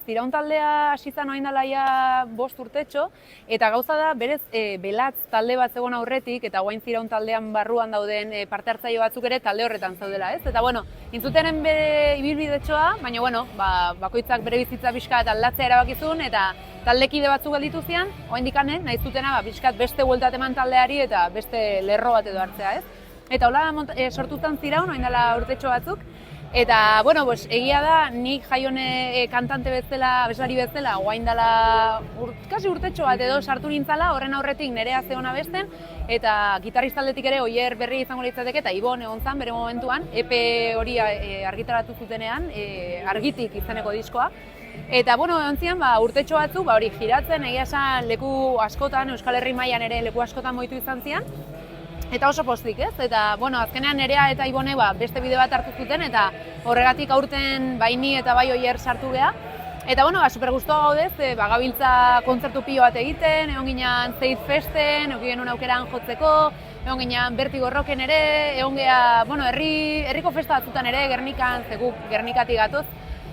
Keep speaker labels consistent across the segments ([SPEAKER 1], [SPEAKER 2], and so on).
[SPEAKER 1] Ziraun taldea hasi zen orain dela ia 5 urtetxo, eta gauza da, berez, Belatz talde bat zegoen aurretik, eta orain Ziraun taldean barruan dauden parte hartzaile batzuk ere talde horretan zaudela, ez? Eta, intzutenen bere ibilbidetxoa, baina, bakoitzak bere bizitza pixka eta aldatzea erabakizun, eta taldekide batzuk gelditu zian, oraindik nahi zutena pixkat beste bueltat eman taldeari eta beste lerro bat edo hartzea, ez? Eta hola sortu zen Ziraun, orain dela urtetxo batzuk. Eta, egia da, nik Jaione kantante bezala, abeslari bezala, orain dela kasi urtetxo bat edo sartu nintzala, horren aurretik Nerea zegoen abesten, eta gitarristaldetik ere Oier Berri izango litzateke, eta Ibon egon zen bere momentuan, EP hori argitaratu zutenean, argitik izeneko diskoa. Eta, egon zian, urtetxo batzuk, hori giratzen, egia esan leku askotan, Euskal Herri mailan ere leku askotan moitu izan zian. Eta oso pozik, ez? Eta, azkenean Nerea eta Ibone beste bide bat hartu zuten, eta horregatik aurten bai ni eta bai Oier sartu geha. Eta, super gustoa gaudez, gabiltza kontzertu pilo bat egiten, egon ginen Zeit Festen, egon genuen aukeran jotzeko, egon ginen Bertigo Rocken ere, egon geha, herriko festa batzutan ere, Gernikan, zeguk Gernikatik gatoz,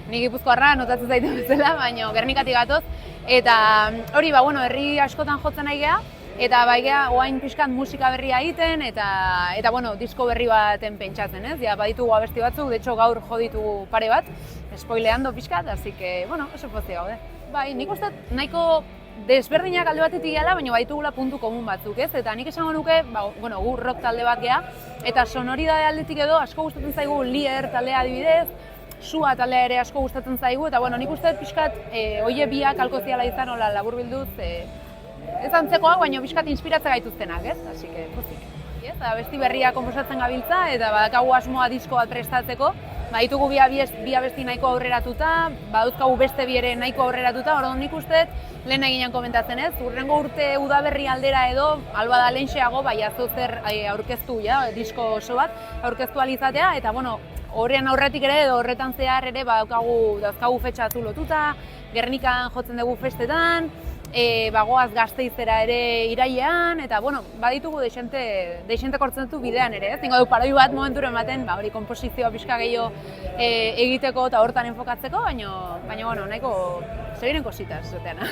[SPEAKER 1] ni Gipuzkoarra notatzen zaiten bezala, baina Gernikatik gatoz. Eta hori, herri askotan jotzen nahi geha, eta baigea oain pixkat musika berria egiten, eta disko berri baten pentsatzen, ez? Baditugu abesti batzuk, de hecho gaur jo ditugu pare bat, spoileando pixkat, así que, oso pozik gaude. Bai, nik uste nahiko desberdinak alde batetik gehala, baina baditugula puntu komun batzuk, ez? Eta nik esango nuke, gu rock talde bat geha, eta sonoridade aldetik edo asko gustatzen zaigu Lier taldea adibidez, Sua taldea ere asko gustatzen zaigu, eta nik uste pixkat oie biak alko ziala izan, hola laburbilduz, ez antzekoa, baina pixkat inspiratza gaituztenak, ez? Así que, pozik. Abesti berria konposatzen gabiltza, eta badakagu asmoa disko bat prestatzeko, baditugu bi abesti nahiko aurreratuta, baduzkagu beste bi ere nahiko aurreratuta, orduan nik uste lehen eginean komentatzen, ez? Urrengo urte udaberri aldera edo, alba da lehenxeago, zer aurkeztu, disko oso bat, aurkeztu alizatea, eta horrean aurretik ere edo horretan zehar ere dauzkagu fetxatu lotuta, Gernikan jotzen dugu festetan, bagoaz Gasteizera ere irailean, eta baditugu deixente kortzen dut bidean ere, ez? Tingo du paroi bat momentura ematen, hori komposizioa pixka gehiago egiteko eta hortan enfokatzeko, baina nahiko zebiren kositas, zoteana.